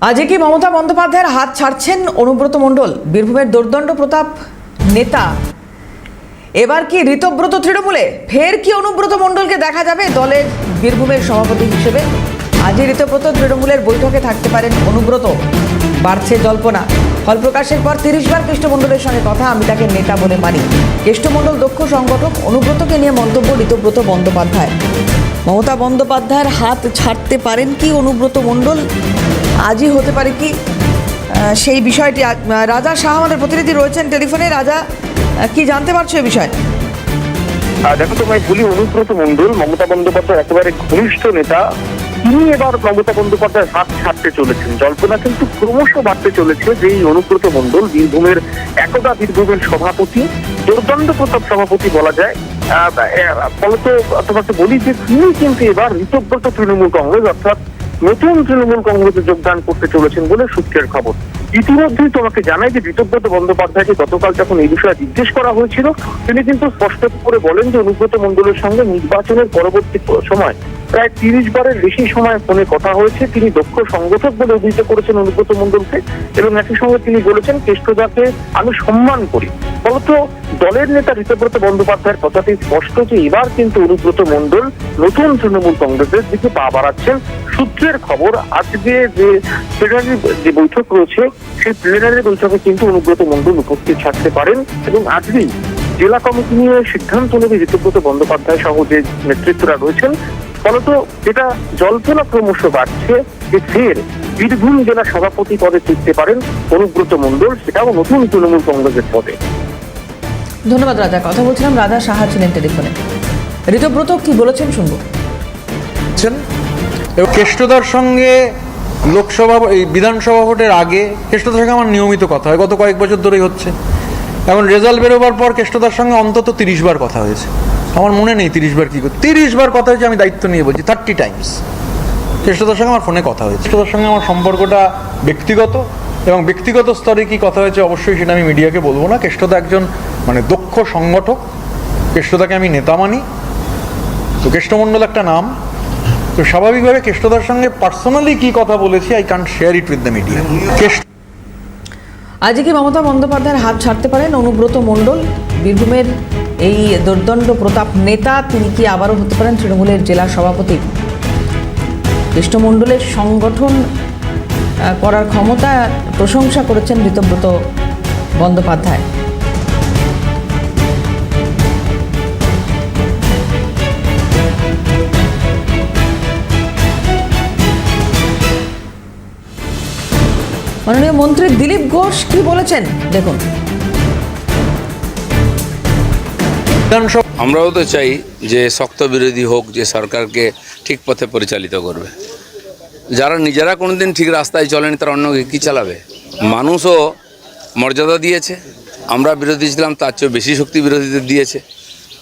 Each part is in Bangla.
আজ কি মমতা বন্দ্যোপাধ্যায়ের হাত ছাড়ছেন অনুব্রত মণ্ডল? বীরভূমের দুর্দণ্ড প্রতাপ নেতা এবার কি ঋতব্রত তৃণমূলে? ফের কি অনুব্রত মণ্ডলকে দেখা যাবে দলের বীরভূমের সভাপতি হিসেবে? আজই ঋতব্রত তৃণমূলের বৈঠকে থাকতে পারেন অনুব্রত। বাড়ছে জল্পনা। ফল প্রকাশের পর 30 বার কেষ্ট মণ্ডলের সঙ্গে কথা, আমি তাকে নেতা বলে মানি। কেষ্ট মণ্ডল দক্ষ সংগঠক। অনুব্রতকে নিয়ে মন্তব্য ঋতব্রত বন্দ্যোপাধ্যায়। মমতা বন্দ্যোপাধ্যায়ের হাত ছাড়তে পারেন কি অনুব্রত মণ্ডল? আজই হতে পারে কি সেই বিষয়টি? রাজা শাহ আমাদের প্রতিনিধি রয়েছেন টেলিফোনে। রাজা, কি জানতে পারছো এই বিষয়ে? দেখো, তোমায় বলি, অনুব্রত মণ্ডল মমতা বন্দ্যোপাধ্যায়ের একেবারে ঘনিষ্ঠ নেতা। তিনি এবার মমতা বন্দ্যোপাধ্যায়ের হাত ছাড়তে চলেছেন। জল্পনা কিন্তু ক্রমশ বাড়তে চলেছে যে এই অনুব্রত মণ্ডল বীরভূমের একদা বীরভূমের সভাপতি, দুর্দণ্ড প্রতাপ সভাপতি বলা যায়। ফলত তোমাকে বলি যে তিনি কিন্তু এবার ঋতব্রত তৃণমূল কংগ্রেস অর্থাৎ নতুন তৃণমূল কংগ্রেসে যোগদান করতে চলেছেন বলে সূত্রের খবর। ইতিমধ্যেই তোমাকে জানাই যে ঋতব্রত বন্দ্যোপাধ্যায়কে গতকাল যখন এই বিষয়ে জিজ্ঞেস করা হয়েছিল, তিনি কিন্তু স্পষ্ট করে বলেন যে অনুব্রত মণ্ডলের সঙ্গে নির্বাচনের পরবর্তী সময় প্রায় 30 বারের বেশি সময় ফোনে কথা হয়েছে। তিনি দক্ষ সংগঠক বলে অভিহিত করেছেন অনুব্রত মণ্ডলকে, এবং একই সঙ্গে তিনি বলেছেন কেষ্টদাকে আমি সম্মান করি। ফলত দলের নেতা ঋতব্রত বন্দ্যোপাধ্যায়ের কথাটি স্পষ্ট যে এবার কিন্তু অনুব্রত মণ্ডল নতুন তৃণমূল কংগ্রেসের দিকে পা বাড়াচ্ছেন। সূত্রের খবর, আজকে যে প্লেনারি যে বৈঠক রয়েছে সেই প্লেনারি বৈঠকে কিন্তু অনুব্রত মণ্ডল উপস্থিত থাকতে পারেন, এবং আজকেই জেলা কমিটি নিয়ে সিদ্ধান্ত নেবে ঋতব্রত বন্দ্যোপাধ্যায় সহ যে নেতৃত্বরা রয়েছেন। ফলত এটা জল্পনা ক্রমশ বাড়ছে যে ফের বীরভূম জেলা সভাপতি পদে টিকতে পারেন অনুব্রত মণ্ডল, সেটাও নতুন তৃণমূল কংগ্রেসের পদে। ধন্যবাদ রাজা। কথা বলছিলাম, রাজা সাহা ছিলেন টেলিফোনে। ঋতব্রত কি বলেছেন শুনবো। কেষ্টদার সঙ্গে লোকসভা এই বিধানসভা ভোটের আগে কেষ্টদার সঙ্গে আমার নিয়মিত কথা হয়, গত কয়েক বছর ধরেই হচ্ছে। এখন রেজাল্ট বেরোবার পর কেষ্টদার সঙ্গে অন্তত 30 বার কথা হয়েছে। আমার মনে নেই 30 বার কি করে 30 বার কথা হয়েছে, আমি দায়িত্ব নিয়ে বলছি 30 টাইমস কেষ্টদার সঙ্গে আমার ফোনে কথা হয়েছে। কেষ্টদার সঙ্গে আমার সম্পর্কটা ব্যক্তিগত, এবং ব্যক্তিগত স্তরে কি কথা হয়েছে অবশ্যই সেটা আমি মিডিয়াকে বলবো না। কেষ্টদা একজন দক্ষ সংগঠক, কেষ্টদাকে আমি নেতা মানি। তো কেষ্টমণ্ডল একটা নাম, তো স্বাভাবিকভাবে কেষ্টদার সঙ্গে পার্সোনালি কি কথা বলেছি I can't share it with the media. আজকে কি মমতা বন্দ্যোপাধ্যায়ের হাত ছাড়তে পারেন অনুব্রত মণ্ডল? বীরভূমের এই দুর্দণ্ড প্রতাপ নেতা তিনি কি আবারও হতে পারেন তৃণমূলের জেলা সভাপতি? কেষ্ট মণ্ডলের সংগঠন করার ক্ষমতা প্রশংসা করেছেন ঋতব্রত বন্দ্যোপাধ্যায়। মাননীয় মন্ত্রী দিলীপ ঘোষ কি বলেছেন দেখুন। আমরাও তো চাই যে শক্ত বিরোধী হোক, যে সরকারকে ঠিক পথে পরিচালিত করবে। যারা নিজেরা কোনোদিন ঠিক রাস্তায় চলেনি তারা অন্যকে কী চালাবে? মানুষও মর্যাদা দিয়েছে, আমরা বিরোধী ছিলাম তার চেয়ে বেশি শক্তি বিরোধীদের দিয়েছে।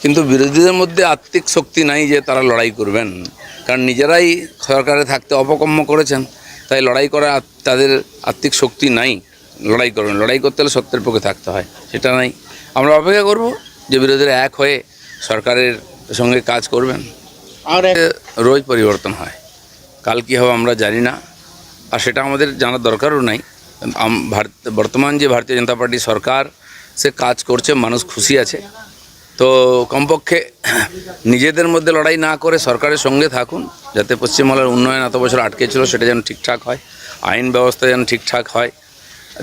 কিন্তু বিরোধীদের মধ্যে আত্মিক শক্তি নাই যে তারা লড়াই করবেন, কারণ নিজেরাই সরকারে থাকতে অপকর্ম করেছেন, তাই লড়াই করা তাদের আত্মিক শক্তি নাই। লড়াই করবেন, লড়াই করতে হলে সত্যের পক্ষে থাকতে হয়, সেটা নাই। আমরা অপেক্ষা করব যে বিরোধীরা এক হয়ে সরকারের সঙ্গে কাজ করবেন। আর রোজ পরিবর্তন হয়, কাল কী হবে আমরা জানি না, আর সেটা আমাদের জানার দরকারও নাই। বর্তমান যে ভারতীয় জনতা পার্টি সরকার সে কাজ করছে, মানুষ খুশি আছে। তো কমপক্ষে নিজেদের মধ্যে লড়াই না করে সরকারের সঙ্গে থাকুন, যাতে পশ্চিমবাংলার উন্নয়ন এত বছর আটকে ছিল সেটা যেন ঠিকঠাক হয়, আইন ব্যবস্থা যেন ঠিকঠাক হয়।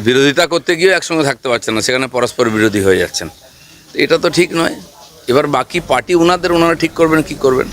বিরোধিতা করতে গিয়েও একসঙ্গে থাকতে পারছেন না, সেখানে পরস্পর বিরোধী হয়ে যাচ্ছেন। এটা তো ঠিক নয়। এবার বাকি পার্টি ওনারা ঠিক করবেন কি করবেন।